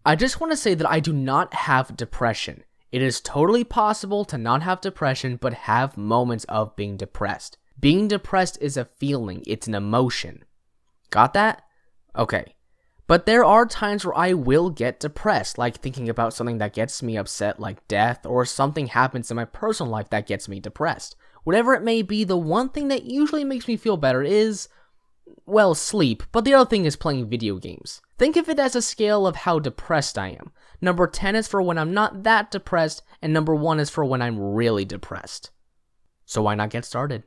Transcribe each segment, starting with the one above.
I just want to say that I do not have depression. It is totally possible to not have depression but have moments of being depressed. Being depressed is a feeling, it's an emotion. Got that? Okay. But there are times where I will get depressed, like thinking about something that gets me upset like death, or something happens in my personal life that gets me depressed. Whatever it may be, the one thing that usually makes me feel better is, well, sleep, but the other thing is playing video games. Think of it as a scale of how depressed I am. Number 10 is for when I'm not that depressed, and number 1 is for when I'm really depressed. So why not get started?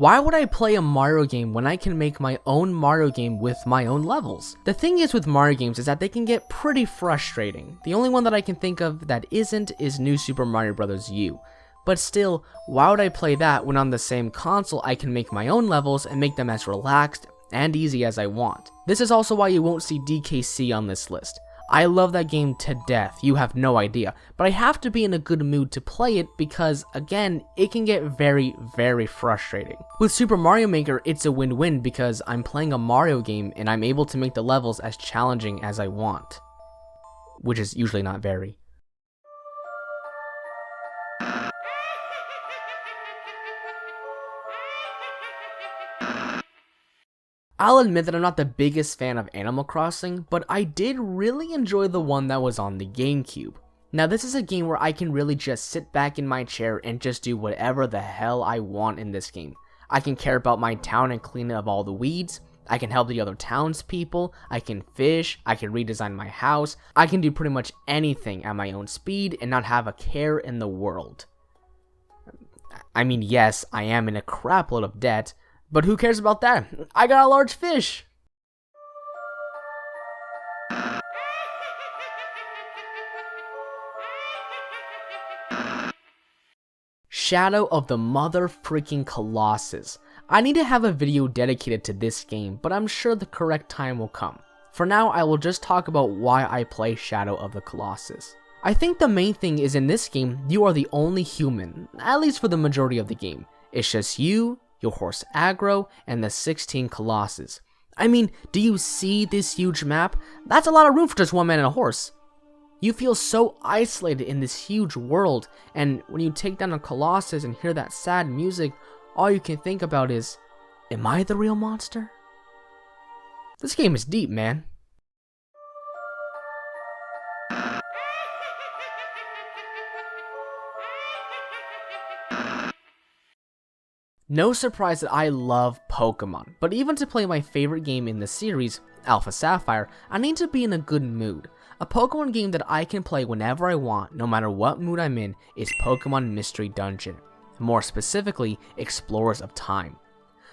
Why would I play a Mario game when I can make my own Mario game with my own levels? The thing is with Mario games is that they can get pretty frustrating. The only one that I can think of that isn't is New Super Mario Bros. U. But still, why would I play that when on the same console I can make my own levels and make them as relaxed and easy as I want? This is also why you won't see DKC on this list. I love that game to death, you have no idea, but I have to be in a good mood to play it because, again, it can get very, very frustrating. With Super Mario Maker, it's a win-win because I'm playing a Mario game and I'm able to make the levels as challenging as I want. Which is usually not very. I'll admit that I'm not the biggest fan of Animal Crossing, but I did really enjoy the one that was on the GameCube. Now this is a game where I can really just sit back in my chair and just do whatever the hell I want in this game. I can care about my town and clean up all the weeds, I can help the other townspeople, I can fish, I can redesign my house, I can do pretty much anything at my own speed and not have a care in the world. I mean, yes, I am in a crap load of debt, but who cares about that? I got a large fish! Shadow of the mother freaking Colossus. I need to have a video dedicated to this game, but I'm sure the correct time will come. For now, I will just talk about why I play Shadow of the Colossus. I think the main thing is in this game, you are the only human, at least for the majority of the game. It's just you, your horse Aggro, and the 16 Colossus. I mean, do you see this huge map? That's a lot of room for just one man and a horse. You feel so isolated in this huge world, and when you take down a Colossus and hear that sad music, all you can think about is, am I the real monster? This game is deep, man. No surprise that I love Pokemon, but even to play my favorite game in the series, Alpha Sapphire, I need to be in a good mood. A Pokemon game that I can play whenever I want, no matter what mood I'm in, is Pokemon Mystery Dungeon. More specifically, Explorers of Time.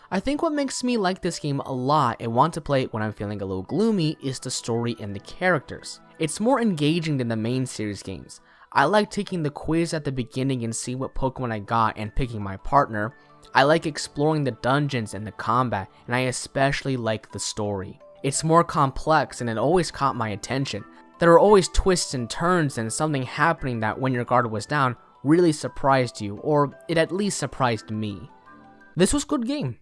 I think what makes me like this game a lot and want to play it when I'm feeling a little gloomy is the story and the characters. It's more engaging than the main series games. I like taking the quiz at the beginning and see what Pokemon I got and picking my partner. I like exploring the dungeons and the combat, and I especially like the story. It's more complex and it always caught my attention. There are always twists and turns and something happening that when your guard was down really surprised you, or it at least surprised me. This was a good game.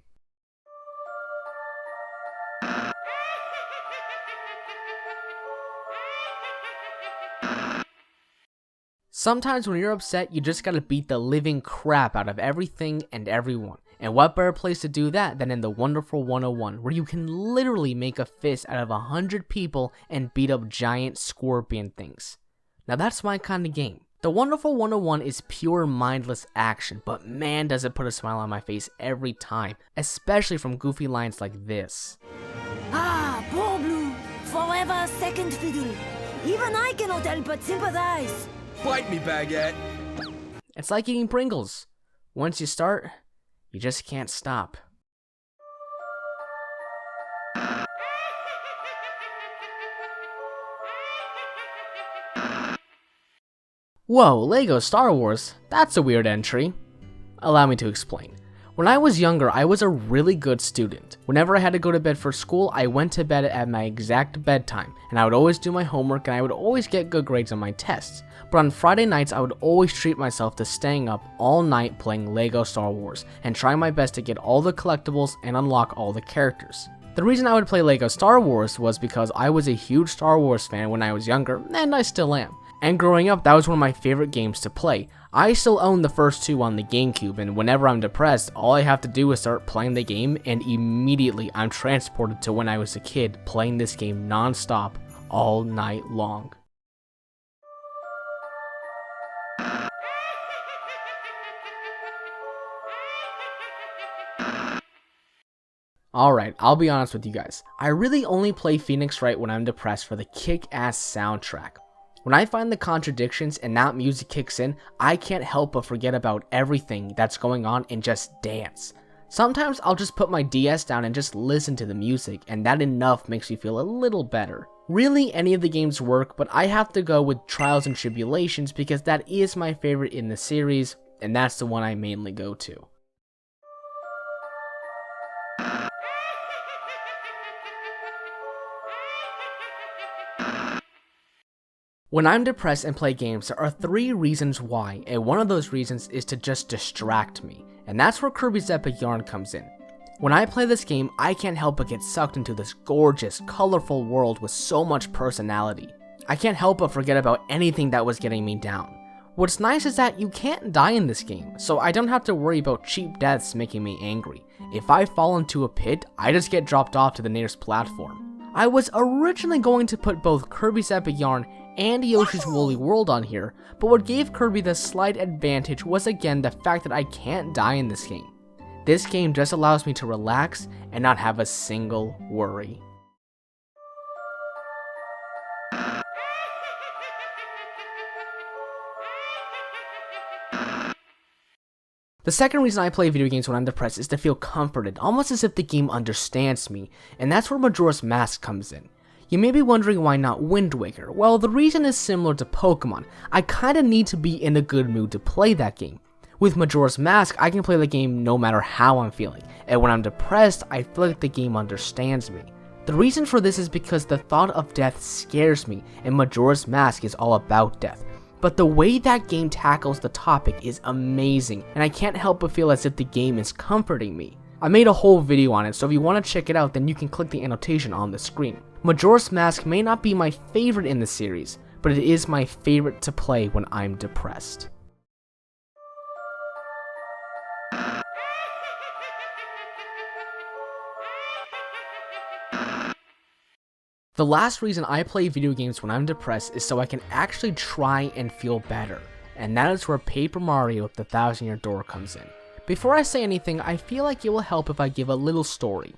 Sometimes when you're upset, you just gotta beat the living crap out of everything and everyone. And what better place to do that than in the Wonderful 101, where you can literally make a fist out of 100 people and beat up giant scorpion things. Now that's my kind of game. The Wonderful 101 is pure mindless action, but man does it put a smile on my face every time, especially from goofy lines like this. Ah, poor Blue, forever second fiddle. Even I cannot help but sympathize. Bite me, baguette. It's like eating Pringles. Once you start, you just can't stop. Whoa, Lego Star Wars? That's a weird entry. Allow me to explain. When I was younger, I was a really good student. Whenever I had to go to bed for school, I went to bed at my exact bedtime, and I would always do my homework and I would always get good grades on my tests. But on Friday nights, I would always treat myself to staying up all night playing LEGO Star Wars and trying my best to get all the collectibles and unlock all the characters. The reason I would play LEGO Star Wars was because I was a huge Star Wars fan when I was younger, and I still am. And growing up, that was one of my favorite games to play. I still own the first two on the GameCube, and whenever I'm depressed, all I have to do is start playing the game, and immediately I'm transported to when I was a kid playing this game non-stop all night long. Alright, I'll be honest with you guys. I really only play Phoenix Wright when I'm depressed for the kick-ass soundtrack. When I find the contradictions and that music kicks in, I can't help but forget about everything that's going on and just dance. Sometimes I'll just put my DS down and just listen to the music, and that enough makes me feel a little better. Really, any of the games work, but I have to go with Trials and Tribulations because that is my favorite in the series, and that's the one I mainly go to. When I'm depressed and play games, there are 3 reasons why, and one of those reasons is to just distract me, and that's where Kirby's Epic Yarn comes in. When I play this game, I can't help but get sucked into this gorgeous, colorful world with so much personality. I can't help but forget about anything that was getting me down. What's nice is that you can't die in this game, so I don't have to worry about cheap deaths making me angry. If I fall into a pit, I just get dropped off to the nearest platform. I was originally going to put both Kirby's Epic Yarn and Yoshi's Woolly World on here, but what gave Kirby the slight advantage was again the fact that I can't die in this game. This game just allows me to relax and not have a single worry. The second reason I play video games when I'm depressed is to feel comforted, almost as if the game understands me, and that's where Majora's Mask comes in. You may be wondering why not Wind Waker. Well, the reason is similar to Pokemon. I kinda need to be in a good mood to play that game. With Majora's Mask, I can play the game no matter how I'm feeling, and when I'm depressed, I feel like the game understands me. The reason for this is because the thought of death scares me, and Majora's Mask is all about death. But the way that game tackles the topic is amazing, and I can't help but feel as if the game is comforting me. I made a whole video on it, so if you want to check it out, then you can click the annotation on the screen. Majora's Mask may not be my favorite in the series, but it is my favorite to play when I'm depressed. The last reason I play video games when I'm depressed is so I can actually try and feel better, and that is where Paper Mario: The Thousand Year Door comes in. Before I say anything, I feel like it will help if I give a little story.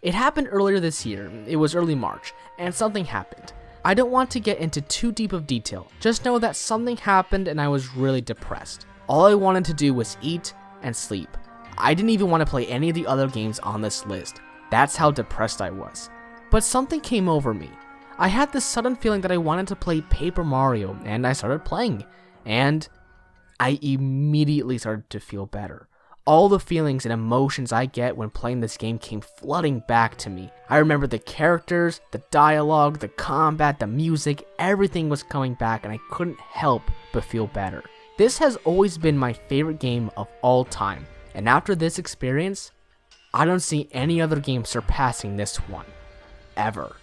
It happened earlier this year, it was early March, and something happened. I don't want to get into too deep of detail, just know that something happened and I was really depressed. All I wanted to do was eat and sleep. I didn't even want to play any of the other games on this list. That's how depressed I was. But something came over me. I had this sudden feeling that I wanted to play Paper Mario, and I started playing, and I immediately started to feel better. All the feelings and emotions I get when playing this game came flooding back to me. I remember the characters, the dialogue, the combat, the music, everything was coming back and I couldn't help but feel better. This has always been my favorite game of all time, and after this experience, I don't see any other game surpassing this one. Ever.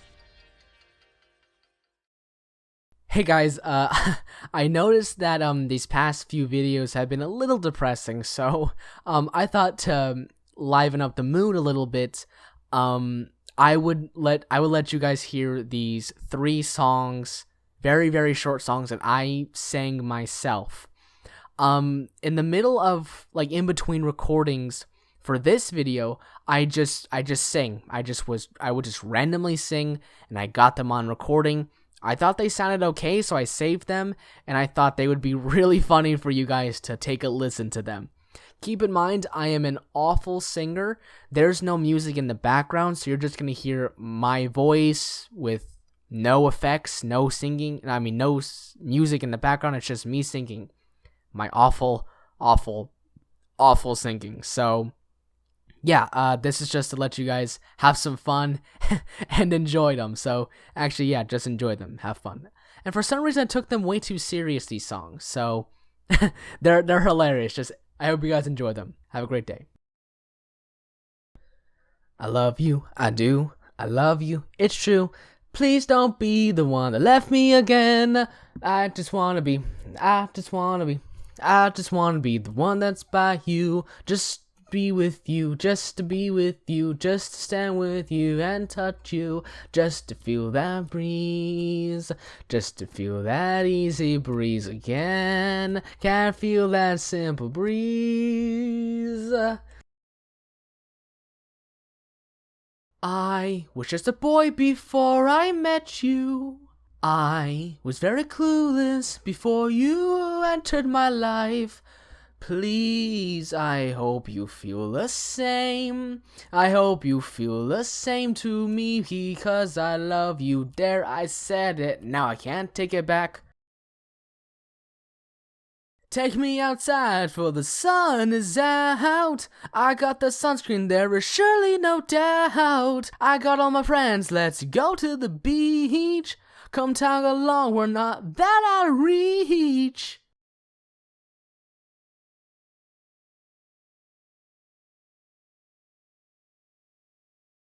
Hey guys, I noticed that these past few videos have been a little depressing, so I thought to liven up the mood a little bit, I would let you guys hear these 3 songs, very, very short songs that I sang myself. In the middle of, like, in between recordings for this video, I just sing. I would just randomly sing, and I got them on recording. I thought they sounded okay, so I saved them, and I thought they would be really funny for you guys to take a listen to them. Keep in mind, I am an awful singer. There's no music in the background, so you're just going to hear my voice with no effects, no singing, no music in the background. It's just me singing my awful, awful, awful singing. So yeah, this is just to let you guys have some fun and enjoy them. So actually, yeah, just enjoy them, have fun. And for some reason, I took them way too serious, these songs. So they're hilarious. Just I hope you guys enjoy them. Have a great day. I love you, I do. I love you, it's true. Please don't be the one that left me again. I just wanna be the one that's by you. Just be with you, just to be with you, just to stand with you and touch you, just to feel that breeze, just to feel that easy breeze again. Can't feel that simple breeze. I was just a boy before I met you. I was very clueless before you entered my life. Please, I hope you feel the same. I hope you feel the same to me because I love you. There, I said it. Now I can't take it back. Take me outside for the sun is out. I got the sunscreen, there is surely no doubt. I got all my friends, let's go to the beach. Come tag along, we're not that out of reach.